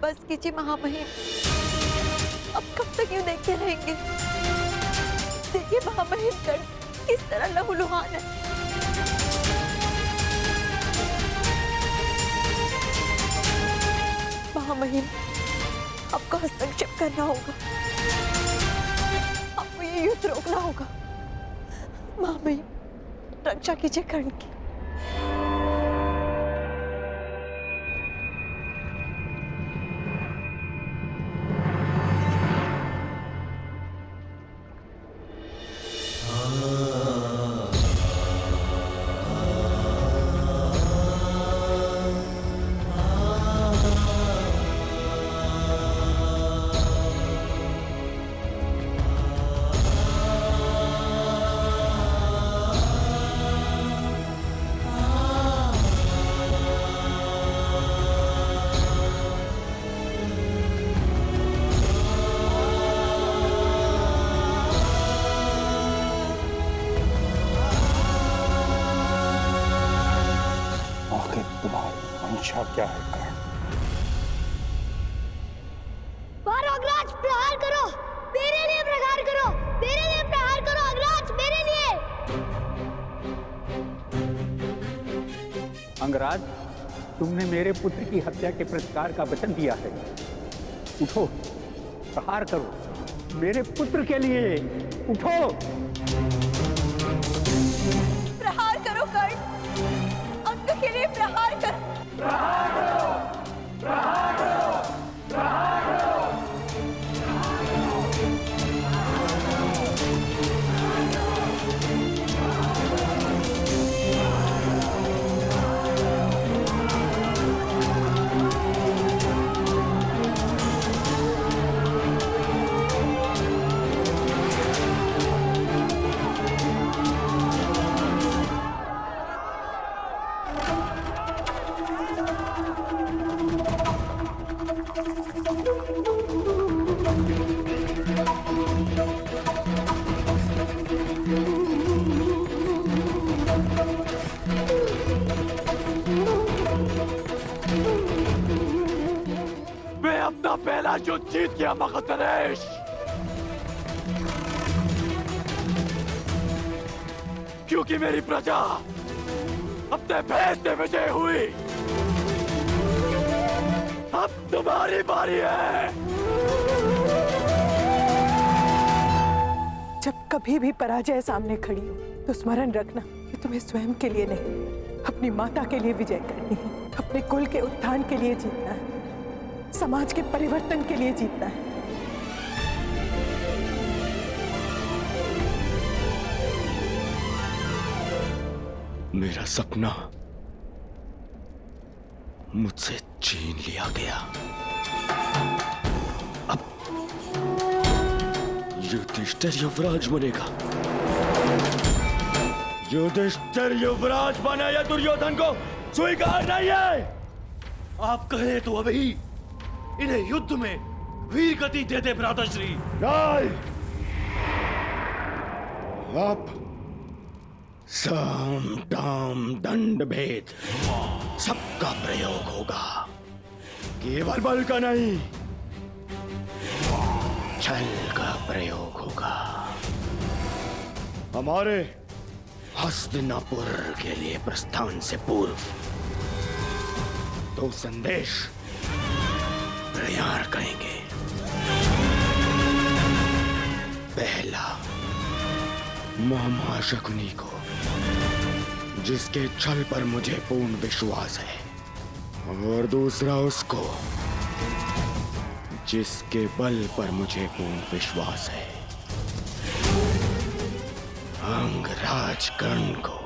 बस कीजिए महामहिम, अब कब तक यूं देखते रहेंगे? देखिए महामहिम कर्ण किस तरह लहूलुहान है। महामहिम, आपको हस्तक्षेप करना होगा, आपको ये युद्ध रोकना होगा। महामहिम, रक्षा कीजिए कर्ण की। क्या है कर्ण? मारो अग्रराज, प्रहार करो, मेरे लिए प्रहार करो, मेरे लिए प्रहार करो अग्रराज, मेरे लिए। अंगराज, तुमने मेरे पुत्र की हत्या के प्रतिकार का वचन दिया है। उठो, प्रहार करो मेरे पुत्र के लिए, उठो। प्रहार करो कर्ण, अंग के लिए प्रहार करो। प्रहार करो, प्रहार करो, प्रहार करो। मैं अपना पहला युद्ध जीत गया मगधनरेश। क्योंकि मेरी प्रजा अपने भय से विजय हुई। अब तुम्हारी बारी है। जब कभी भी पराजय सामने खड़ी हो तो स्मरण रखना कि तुम्हें स्वयं के लिए नहीं, अपनी माता के लिए विजय करनी है, अपने कुल के उत्थान के लिए जीतना है, समाज के परिवर्तन के लिए जीतना है। मेरा सपना मुझसे छीन लिया गया। अब युधिष्ठिर युवराज बनेगा। युधिष्ठिर युवराज बना या दुर्योधन को स्वीकार नहीं है। आप कहे तो अभी इन्हें युद्ध में वीर गति दे दे भ्राताश्री। नहीं, अब साम दाम दंड भेद सबका प्रयोग होगा। केवल बल का नहीं, छल का प्रयोग होगा। हमारे हस्तिनापुर के लिए प्रस्थान से पूर्व दो संदेश तैयार करेंगे। पहला मामा शकुनी को, जिसके छल पर मुझे पूर्ण विश्वास है, और दूसरा उसको जिसके बल पर मुझे पूर्ण विश्वास है, अंगराज कर्ण को।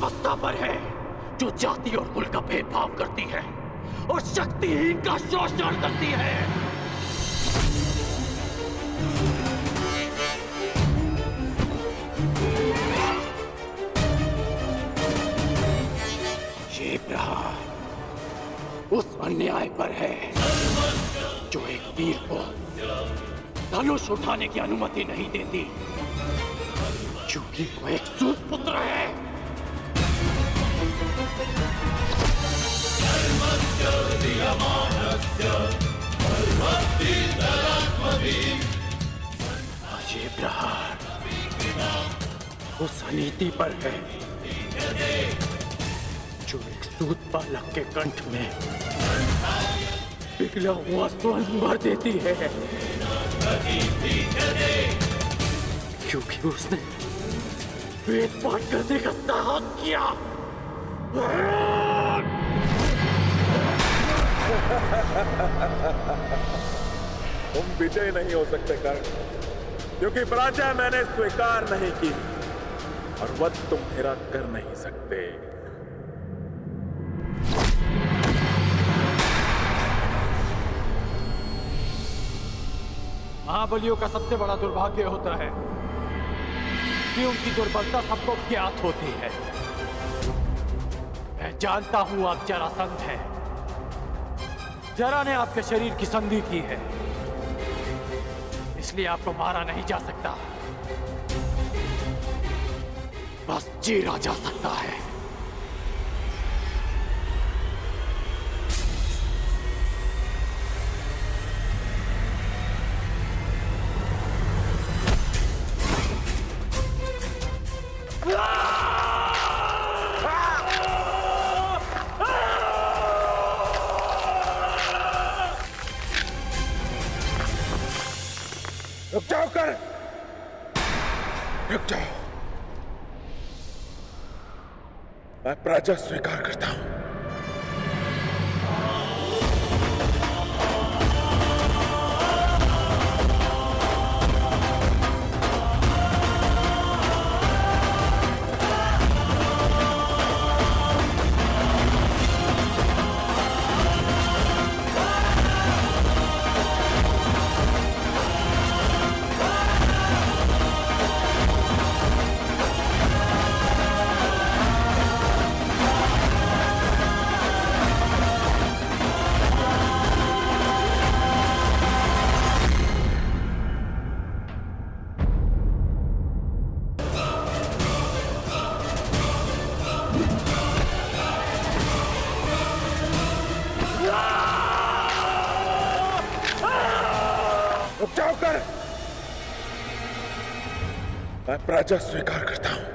व्यवस्था पर है जो जाति और कुल का भेदभाव करती है और शक्तिहीन का शोषण करती है। ये प्रहार उस अन्याय पर है जो एक वीर को धनुष उठाने की अनुमति नहीं देती, क्योंकि वो एक सूत पुत्र है। ये प्रहार उस अनीति पर है जो एक सूत बालक के कंठ में पिघला हुआ स्वर्ण भर देती है, क्योंकि उसने वेद पाठ करने का साहस किया। तुम विजय नहीं हो सकते कर्ण, क्योंकि पराजय मैंने स्वीकार नहीं की और वध तुम मेरा कर नहीं सकते। महाबलियों का सबसे बड़ा दुर्भाग्य होता है कि उनकी दुर्बलता सबको ज्ञात होती है। मैं जानता हूं आप जरासंध हैं। जरा ने आपके शरीर की संधि की है, इसलिए आपको मारा नहीं जा सकता, बस चीरा जा सकता है। रुक जाओ कर्ण, रुक जाओ। मैं पराजय स्वीकार करता हूं। रुक जाओ कर्ण, मैं पराजय स्वीकार करता हूं।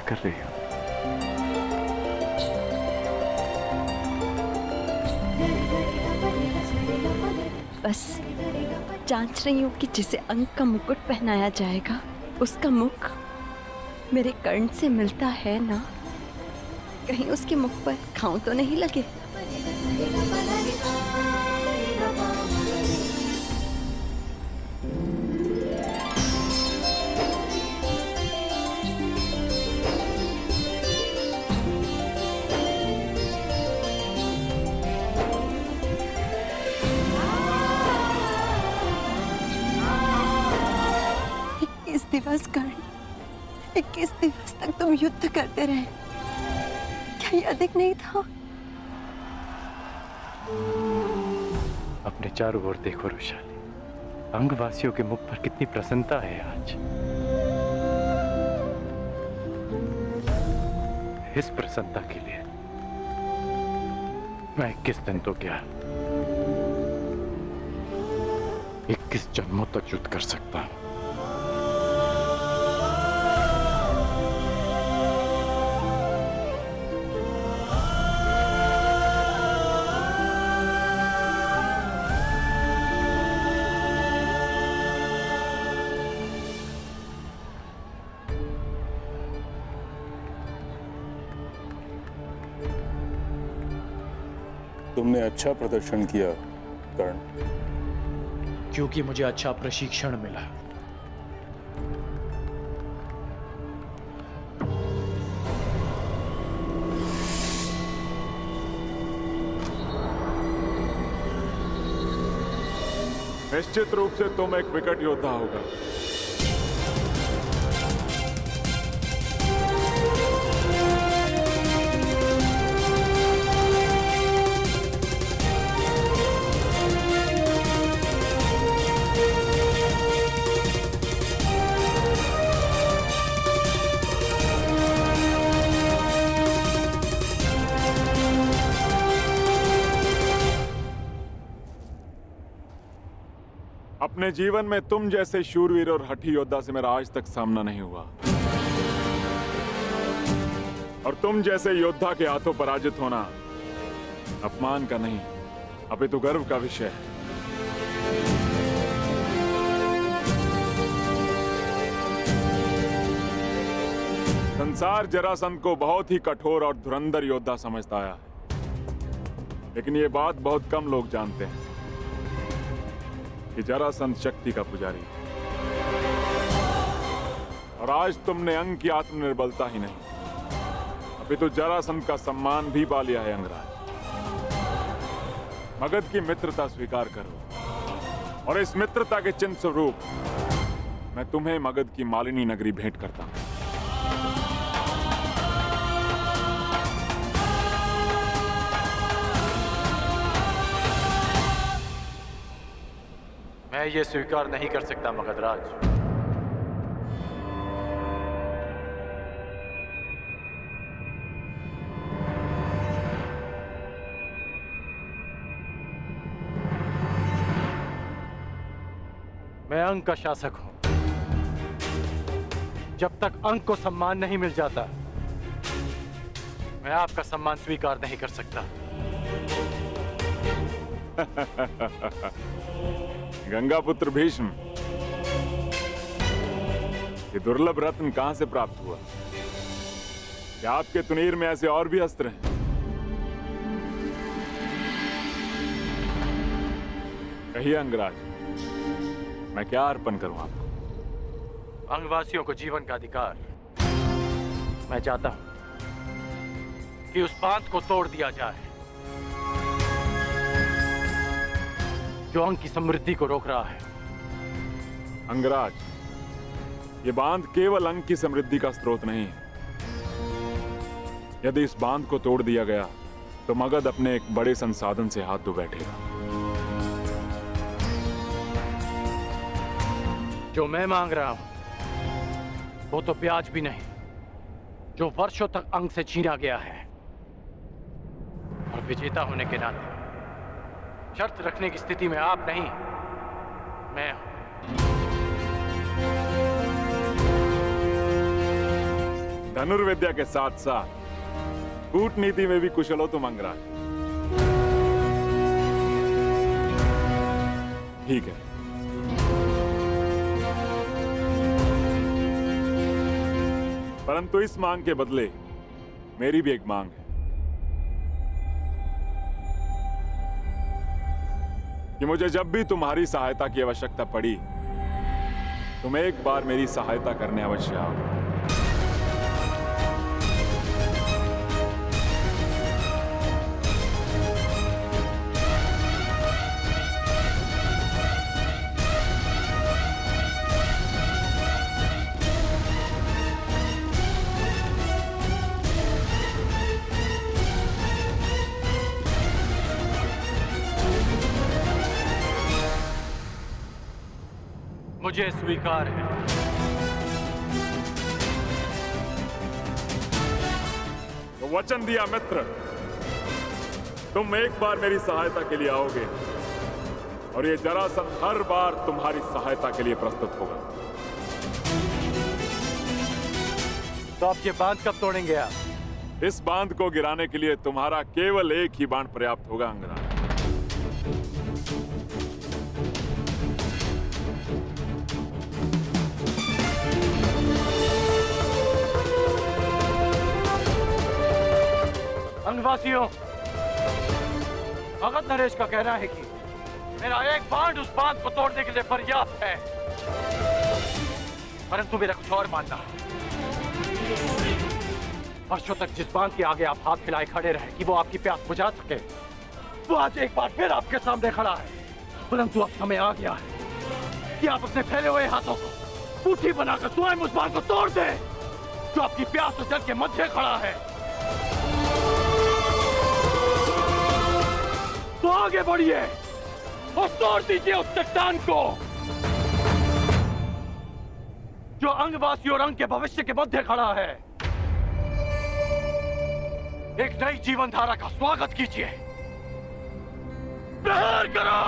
कर रही हो? बस जांच रही हूँ कि जिसे अंक का मुकुट पहनाया जाएगा उसका मुख मेरे कर्ण से मिलता है ना, कहीं उसके मुख पर घाव तो नहीं लगे। दिवस कर्ण, 21 दिवस तक तुम युद्ध करते रहे, क्या ये अधिक नहीं था? अपने चारों ओर देखो रुशाली, अंगवासियों के मुख पर कितनी प्रसन्नता है आज। इस प्रसन्नता के लिए मैं 21 दिन तो क्या 21 जन्मों तक युद्ध कर सकता हूं। तुमने अच्छा प्रदर्शन किया कर्ण, क्योंकि मुझे अच्छा प्रशिक्षण मिला। निश्चित रूप से तुम एक विकट योद्धा होगा। अपने जीवन में तुम जैसे शूरवीर और हठी योद्धा से मेरा आज तक सामना नहीं हुआ, और तुम जैसे योद्धा के हाथों पराजित होना अपमान का नहीं अपितु गर्व का विषय है। संसार जरासंध को बहुत ही कठोर और धुरंधर योद्धा समझता आया है, लेकिन ये बात बहुत कम लोग जानते हैं कि जरासंध शक्ति का पुजारी है। और आज तुमने अंग की आत्मनिर्बलता ही नहीं अपितु जरासंध का सम्मान भी पा लिया है। अंगराज, मगध की मित्रता स्वीकार करो, और इस मित्रता के चिन्ह स्वरूप मैं तुम्हें मगध की मालिनी नगरी भेंट करता हूं। मैं ये स्वीकार नहीं कर सकता मगधराज। मैं अंग का शासक हूं। जब तक अंग को सम्मान नहीं मिल जाता, मैं आपका सम्मान स्वीकार नहीं कर सकता। गंगापुत्र भीष्म, ये दुर्लभ रत्न कहां से प्राप्त हुआ? क्या आपके तुनीर में ऐसे और भी अस्त्र हैं? कहिए अंगराज, मैं क्या अर्पण करूं आपको? अंगवासियों को जीवन का अधिकार। मैं चाहता हूं कि उस बांध को तोड़ दिया जाए जो अंग की समृद्धि को रोक रहा है। अंगराज, ये बांध केवल अंग की समृद्धि का स्रोत नहीं है। यदि इस बांध को तोड़ दिया गया तो मगध अपने एक बड़े संसाधन से हाथ धो बैठेगा। जो मैं मांग रहा हूं वो तो ब्याज भी नहीं, जो वर्षों तक अंग से छीना गया है। और विजेता होने के नाते शर्त रखने की स्थिति में आप नहीं, मैं हूं। धनुर्विद्या के साथ साथ कूटनीति में भी कुशल हो तुम अंगराज। ठीक है, परंतु इस मांग के बदले मेरी भी एक मांग है कि मुझे जब भी तुम्हारी सहायता की आवश्यकता पड़ी तुम एक बार मेरी सहायता करने अवश्य आओ। मुझे स्वीकार है। तो वचन दिया मित्र, तुम एक बार मेरी सहायता के लिए आओगे और ये जरासंध हर बार तुम्हारी सहायता के लिए प्रस्तुत होगा। तो आप ये बांध कब तोड़ेंगे आप? इस बांध को गिराने के लिए तुम्हारा केवल एक ही बाण पर्याप्त होगा अंगराज। अंगवासियों, भगत नरेश का कहना है कि मेरा एक बांध उस बांध को तोड़ने के लिए पर्याप्त है, परंतु मेरा कुछ और मानना है। वर्षों तक जिस बांध के आगे आप हाथ फैलाए खड़े रहे कि वो आपकी प्यास बुझा सके, वो आज एक बार फिर आपके सामने खड़ा है। परंतु अब समय आ गया है कि आप अपने फैले हुए हाथों को मुट्ठी बनाकर स्वयं उस बांध को तोड़ दें जो आपकी प्यास और जल के मध्य खड़ा है। तो आगे बढ़िए और तोड़ दीजिए उस चट्टान को जो अंगवासी और अंग के भविष्य के मध्य खड़ा है। एक नई जीवन धारा का स्वागत कीजिए। प्रहार करो।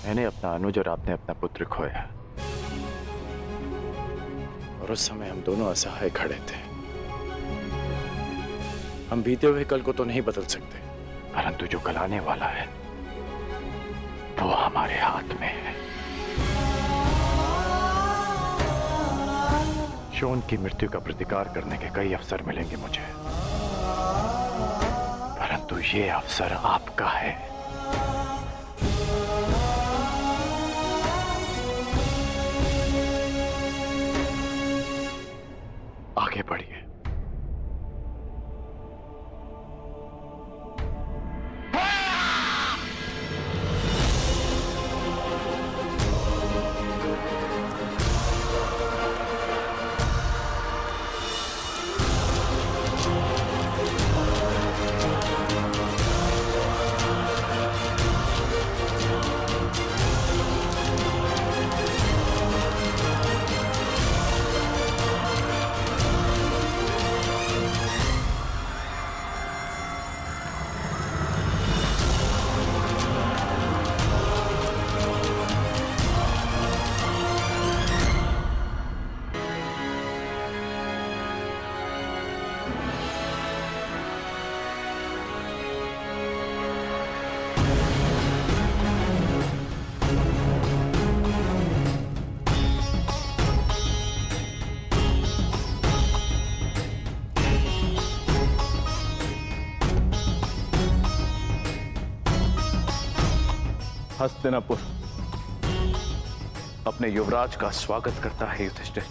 मैंने अपना अनुज और आपने अपना पुत्र खोया और उस समय हम दोनों असहाय खड़े थे। हम बीते हुए कल को तो नहीं बदल सकते, परंतु जो कल आने वाला है वो हमारे हाथ में है। शोन की मृत्यु का प्रतिकार करने के कई अवसर मिलेंगे मुझे, परंतु ये अवसर आपका है। आगे बढ़िए। हस्तिनापुर अपने युवराज का स्वागत करता है युधिष्ठिर।